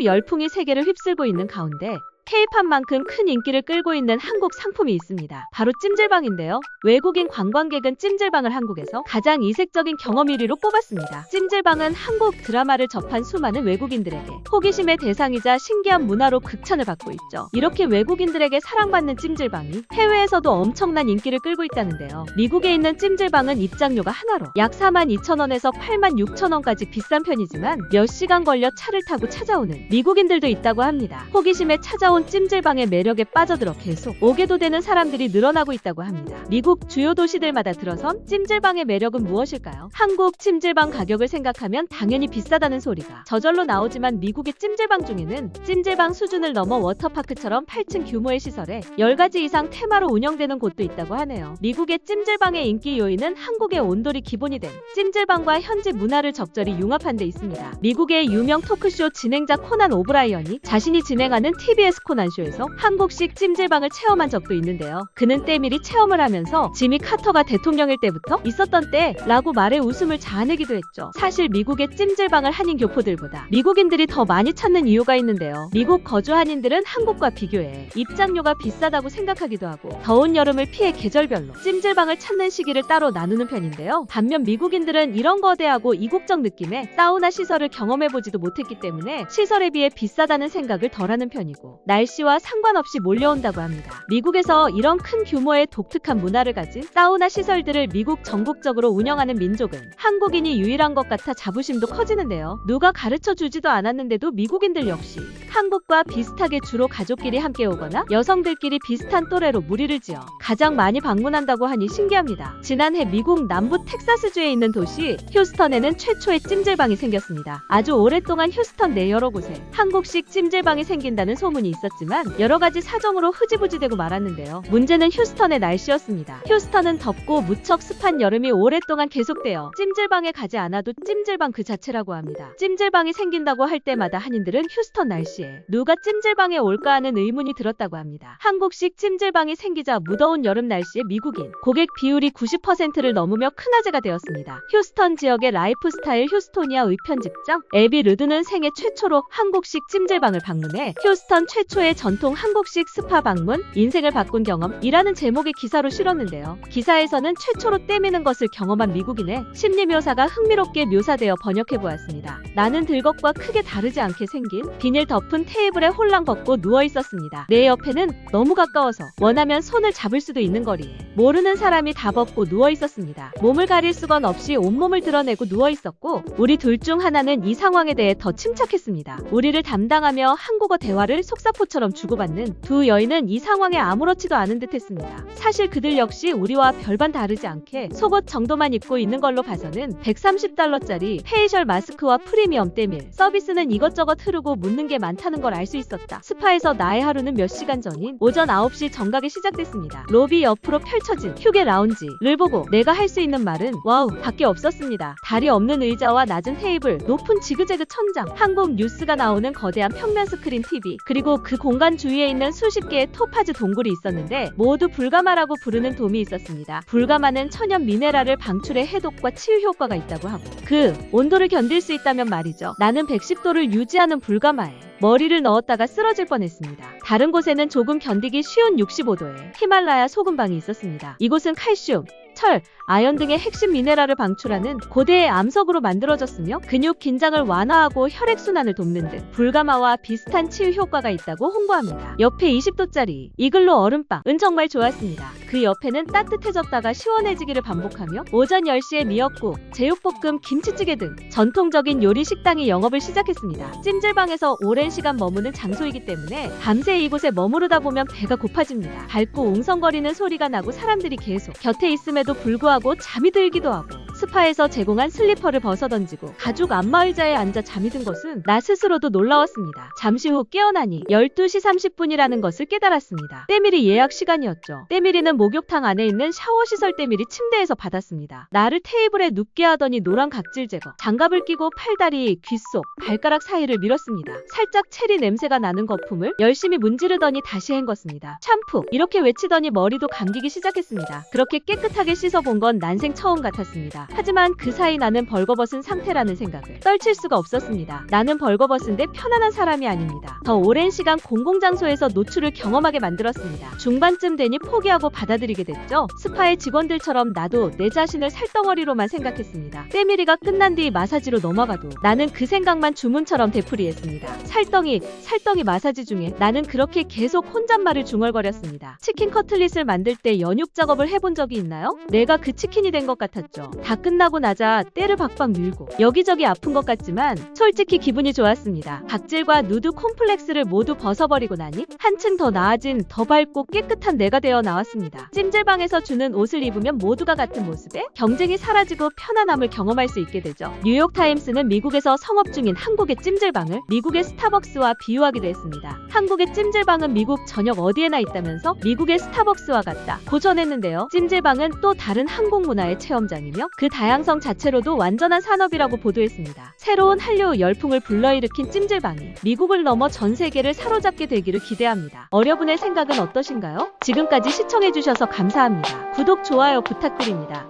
또 열풍이 세계를 휩쓸고 있는 가운데 K-팝만큼 큰 인기를 끌고 있는 한국 상품이 있습니다. 바로 찜질방인데요. 외국인 관광객은 찜질방을 한국에서 가장 이색적인 경험 1위로 꼽았습니다. 찜질방은 한국 드라마를 접한 수많은 외국인들에게 호기심의 대상이자 신기한 문화로 극찬을 받고 있죠. 이렇게 외국인들에게 사랑받는 찜질방이 해외에서도 엄청난 인기를 끌고 있다는데요. 미국에 있는 찜질방은 입장료가 하나로 약 42,000원에서 86,000원까지 비싼 편이지만 몇 시간 걸려 차를 타고 찾아오는 미국인들도 있다고 합니다. 호기심에 찾아온 찜질방의 매력에 빠져들어 계속 오게도 되는 사람들이 늘어나고 있다고 합니다. 미국 주요 도시들마다 들어선 찜질방의 매력은 무엇일까요? 한국 찜질방 가격을 생각하면 당연히 비싸다는 소리가 저절로 나오지만 미국의 찜질방 중에는 찜질방 수준을 넘어 워터파크처럼 8층 규모의 시설에 10가지 이상 테마로 운영되는 곳도 있다고 하네요. 미국의 찜질방의 인기 요인은 한국의 온돌이 기본이 된 찜질방과 현지 문화를 적절히 융합한 데 있습니다. 미국의 유명 토크쇼 진행자 코난 오브라이언이 자신이 진행하는 TBS 코난쇼에서 한국식 찜질방을 체험한 적도 있는데요. 그는 때밀이 체험을 하면서 지미 카터가 대통령일 때부터 있었던 때라고 말해 웃음을 자아내기도 했죠. 사실 미국의 찜질방을 한인 교포들보다 미국인들이 더 많이 찾는 이유가 있는데요. 미국 거주 한인들은 한국과 비교해 입장료가 비싸다고 생각하기도 하고 더운 여름을 피해 계절별로 찜질방을 찾는 시기를 따로 나누는 편인데요. 반면 미국인들은 이런 거대하고 이국적 느낌의 사우나 시설을 경험해보지도 못했기 때문에 시설에 비해 비싸다는 생각을 덜하는 편이고 날씨와 상관없이 몰려온다고 합니다. 미국에서 이런 큰 규모의 독특한 문화를 가진 사우나 시설들을 미국 전국적으로 운영하는 민족은 한국인이 유일한 것 같아 자부심도 커지는데요. 누가 가르쳐 주지도 않았는데도 미국인들 역시 한국과 비슷하게 주로 가족끼리 함께 오거나 여성들끼리 비슷한 또래로 무리를 지어 가장 많이 방문한다고 하니 신기합니다. 지난해 미국 남부 텍사스주에 있는 도시 휴스턴에는 최초의 찜질방이 생겼습니다. 아주 오랫동안 휴스턴 내 여러 곳에 한국식 찜질방이 생긴다는 소문이 있었지만 여러 가지 사정으로 흐지부지되고 말았는데요. 문제는 휴스턴의 날씨였습니다. 휴스턴은 덥고 무척 습한 여름이 오랫동안 계속되어 찜질방에 가지 않아도 찜질방 그 자체라고 합니다. 찜질방이 생긴다고 할 때마다 한인들은 휴스턴 날씨에 누가 찜질방에 올까 하는 의문이 들었다고 합니다. 한국식 찜질방이 생기자 무더운 여름 날씨에 미국인 고객 비율이 90%를 넘으며 큰 화제가 되었습니다. 휴스턴 지역의 라이프스타일 휴스토니아 의편집장 에비 르드는 생애 최초로 한국식 찜질방을 방문해 휴스턴 최초의 전통 한국식 스파 방문, 인생을 바꾼 경험이라는 제목의 기사로 실었는데요. 기사에서는 최초로 때미는 것을 경험한 미국인의 심리 묘사가 흥미롭게 묘사되어 번역해보았습니다. 나는 들것과 크게 다르지 않게 생긴 비닐 덮은 테이블에 홀랑 벗고 누워있었습니다. 내 옆에는 너무 가까워서 원하면 손을 잡을 수도 있는 거리에 모르는 사람이 다 벗고 누워있었습니다. 몸을 가릴 수건 없이 온몸을 드러내고 누워있었고 우리 둘 중 하나는 이 상황에 대해 더 침착했습니다. 우리를 담당하며 한국어 대화를 속사포처럼 주고받는 두 여인은 이 상황에 아무렇지도 않은 듯 했습니다. 사실 그들 역시 우리와 별반 다르지 않게 속옷 정도만 입고 있는 걸로 봐서는 $130짜리 페이셜 마스크와 프리미엄 때밀 서비스는 이것저것 흐르고 묻는 게 많다는 걸 알 수 있었다. 스파에서 나의 하루는 몇 시간 전인 오전 9시 정각에 시작됐습니다. 로비 옆으로 펼쳐진 휴게 라운지를 보고 내가 할 수 있는 말은 와우 밖에 없었습니다. 다리 없는 의자와 낮은 테이블, 높은 지그재그 천장, 한국 뉴스가 나오는 거대한 평면 스크린 TV, 그리고 그 공간 주위에 있는 수십 개의 토파즈 동굴이 있었는데 모두 불가마라고 부르는 돔이 있었습니다. 불가마는 천연 미네랄을 방출해 해독과 치유 효과가 있다고 하고 그 온도를 견딜 수 있다면 말이죠. 나는 110도를 유지하는 불가마에 머리를 넣었다가 쓰러질 뻔했습니다. 다른 곳에는 조금 견디기 쉬운 65도의 히말라야 소금방이 있었습니다. 이곳은 칼슘, 철, 아연 등의 핵심 미네랄을 방출하는 고대의 암석으로 만들어졌으며 근육 긴장을 완화하고 혈액순환을 돕는 등 불가마와 비슷한 치유 효과가 있다고 홍보합니다. 옆에 20도짜리 이글루 얼음빵은 정말 좋았습니다. 그 옆에는 따뜻해졌다가 시원해지기를 반복하며 오전 10시에 미역국, 제육볶음, 김치찌개 등 전통적인 요리 식당이 영업을 시작했습니다. 찜질방에서 오랜 시간 머무는 장소이기 때문에 밤새 이곳에 머무르다 보면 배가 고파집니다. 밝고 웅성거리는 소리가 나고 사람들이 계속 곁에 있음에도 불구하고 잠이 들기도 하고 스파에서 제공한 슬리퍼를 벗어던지고 가죽 안마의자에 앉아 잠이 든 것은 나 스스로도 놀라웠습니다. 잠시 후 깨어나니 12시 30분이라는 것을 깨달았습니다. 때밀이 예약 시간이었죠. 때밀이는 목욕탕 안에 있는 샤워시설 때밀이 침대에서 받았습니다. 나를 테이블에 눕게 하더니 노란 각질 제거, 장갑을 끼고 팔다리, 귓속, 발가락 사이를 밀었습니다. 살짝 체리 냄새가 나는 거품을 열심히 문지르더니 다시 헹궜습니다. 샴푸! 이렇게 외치더니 머리도 감기기 시작했습니다. 그렇게 깨끗하게 씻어본 건 난생 처음 같았습니다. 하지만 그 사이 나는 벌거벗은 상태라는 생각을 떨칠 수가 없었습니다. 나는 벌거벗은데 편안한 사람이 아닙니다. 더 오랜 시간 공공장소에서 노출을 경험하게 만들었습니다. 중반쯤 되니 포기하고 받아들이게 됐죠. 스파의 직원들처럼 나도 내 자신을 살덩어리로만 생각했습니다. 때밀이가 끝난 뒤 마사지로 넘어가도 나는 그 생각만 주문처럼 되풀이했습니다. 살덩이 마사지 중에 나는 그렇게 계속 혼잣말을 중얼거렸습니다. 치킨 커틀릿을 만들 때 연육 작업을 해본 적이 있나요? 내가 그 치킨이 된 것 같았죠. 다 끝나고 나자 때를 박박 밀고 여기저기 아픈 것 같지만 솔직히 기분이 좋았습니다. 각질과 누드 콤플렉스를 모두 벗어버리고 나니 한층 더 나아진 더 밝고 깨끗한 내가 되어 나왔습니다. 찜질방에서 주는 옷을 입으면 모두가 같은 모습에 경쟁이 사라지고 편안함을 경험할 수 있게 되죠. 뉴욕타임스는 미국에서 성업 중인 한국의 찜질방을 미국의 스타벅스와 비유하기도 했습니다. 한국의 찜질방은 미국 전역 어디에나 있다면서 미국의 스타벅스와 같다 고 전했는데요. 찜질방은 또 다른 한국 문화의 체험장이며 그 다양성 자체로도 완전한 산업이라고 보도했습니다. 새로운 한류 열풍을 불러일으킨 찜질방이 미국을 넘어 전 세계를 사로잡게 되기를 기대합니다. 어려분의 생각은 어떠신가요? 지금까지 시청해주셔서 감사합니다. 구독, 좋아요 부탁드립니다.